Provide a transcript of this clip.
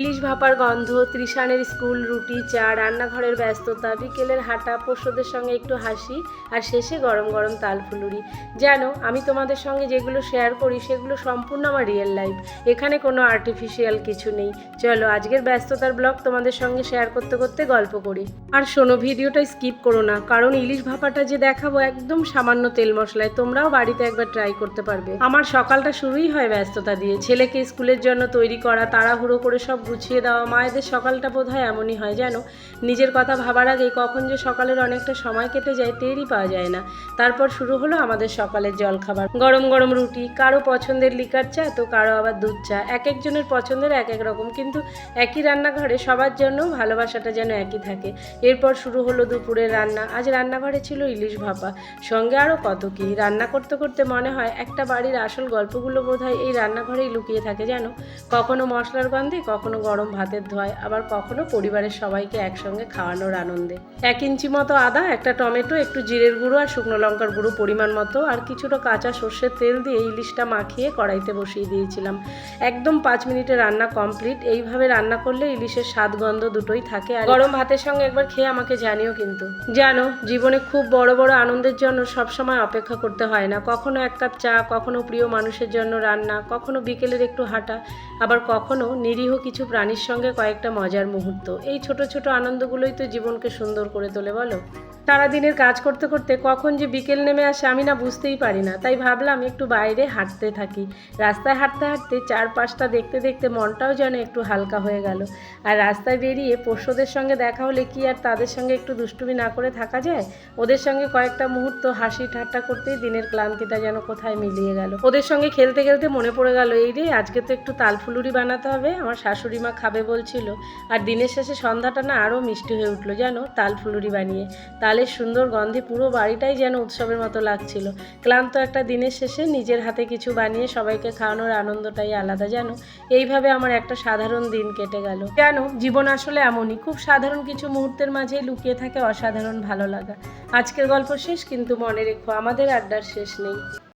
ইলিশ ভাপার গন্ধ, তৃষানের স্কুল, রুটি, চা, রান্নাঘরের ব্যস্ততা, বিকেলের হাঁটা, পোষ্যদের সঙ্গে একটু হাসি, আর শেষে গরম গরম তালফুলুরি। জানো, আমি তোমাদের সঙ্গে যেগুলো শেয়ার করি সেগুলো সম্পূর্ণ আমার রিয়েল লাইফ। এখানে কোনো আর্টিফিশিয়াল কিছু নেই। চলো আজকের ব্যস্ততার ব্লগ তোমাদের সঙ্গে শেয়ার করতে করতে গল্প করি। আর শোনো, ভিডিওটা স্কিপ করো না, কারণ ইলিশ ভাপাটা যে দেখাবো একদম সামান্য তেল মশলায়। তোমরাও বাড়িতে একবার ট্রাই করতে পারবে। আমার সকালটা শুরুই হয় ব্যস্ততা দিয়ে। ছেলেকে স্কুলের জন্য তৈরি করা, তাড়াহুড়ো করে সব গুছিয়ে দেওয়া। মায়েদের সকালটা বোধহয় এমনই হয় জানো, নিজের কথা ভাবার আগে কখন যে সকালের অনেকটা সময় কেটে যায় টেরই পাওয়া যায় না। তারপর শুরু হলো আমাদের সকালের জলখাবার। গরম গরম রুটি, কারো পছন্দের লিকার চা, তো কারো আবার দুধ চা। এক একজনের পছন্দের এক এক রকম, কিন্তু একই রান্নাঘরে সবার জন্য ভালোবাসাটা যেন একই থাকে। এরপর শুরু হলো দুপুরের রান্না। আজ রান্নাঘরে ছিল ইলিশ ভাপা, সঙ্গে আরও কত কি। রান্না করতে করতে মনে হয় একটা বাড়ির আসল গল্পগুলো বোধহয় এই রান্নাঘরেই লুকিয়ে থাকে জানো। কখনো মশলার গন্ধে, কখনো গরম ভাতের ধোঁয়ায়, আবার কখনো পরিবারের সবাইকে একসঙ্গে খাওয়ানোর আনন্দে। 1 ইঞ্চি মতো আদা, একটা টমেটো, একটু জিরের গুঁড়ো আর শুকনো লঙ্কার গুঁড়ো পরিমাণ মতো, আর কিছুটা কাঁচা সর্ষের তেল দিয়ে ইলিশটা মাখিয়ে কড়াইতে বসিয়ে দিয়েছিলাম। একদম 5 মিনিটে রান্না কমপ্লিট। এইভাবে রান্না করলে ইলিশের স্বাদ গন্ধ দুটোই থাকে। আর গরম ভাতের সঙ্গে একবার খেয়ে আমাকে জানিও কিন্তু। জানো, জীবনে খুব বড় বড় আনন্দের জন্য সবসময় অপেক্ষা করতে হয় না। কখনো 1 কাপ চা, কখনো প্রিয় মানুষের জন্য রান্না, কখনো বিকেলের একটু হাঁটা, আবার কখনো নিরীহ কিছু প্রাণীর সঙ্গে কয়েকটা মজার মুহূর্ত। এই ছোট ছোট আনন্দগুলোই তো জীবনকে সুন্দর করে তোলে বলো। সারাদিনের কাজ করতে করতে কখন যে বিকেল নেমে আসে আমি না বুঝতেই পারি না। তাই ভাবলাম একটু বাইরে হাঁটতে থাকি। রাস্তায় হাঁটতে হাঁটতে চারপাশটা দেখতে দেখতে মনটাও যেন একটু হালকা হয়ে গেল। আর রাস্তায় বেরিয়ে পোষ্যদের সঙ্গে দেখা হলে কি আর তাদের সঙ্গে একটু দুষ্টুমি না করে থাকা যায়? ওদের সঙ্গে কয়েকটা মুহূর্ত হাসি ঠাট্টা করতেই দিনের ক্লান্তিটা যেন কোথায় মিলিয়ে গেল। ওদের সঙ্গে খেলতে খেলতে মনে পড়ে গেল, এই রে আজকে তো একটু তালফুলুরি বানাতে হবে, আমার শাশুড়ি মা খাবে বলছিল। আর দিনের শেষে সন্ধ্যাটা না আরও মিষ্টি হয়ে উঠলো জানো, তালফুলুরি বানিয়ে। তালের সুন্দর গন্ধে পুরো বাড়িটাই যেন উৎসবের মতো লাগছিল। ক্লান্ত একটা দিনের শেষে নিজের হাতে কিছু বানিয়ে সবাইকে খাওয়ানোর আনন্দটাই আলাদা জানো। এইভাবে আমার একটা সাধারণ দিন কেটে গেল। জানো, জীবন আসলে এমনই, খুব সাধারণ কিছু মুহূর্তের মাঝেই লুকিয়ে থাকে অসাধারণ ভালো লাগা। আজকের গল্প শেষ, কিন্তু মনে রেখো আমাদের আড্ডার শেষ নেই।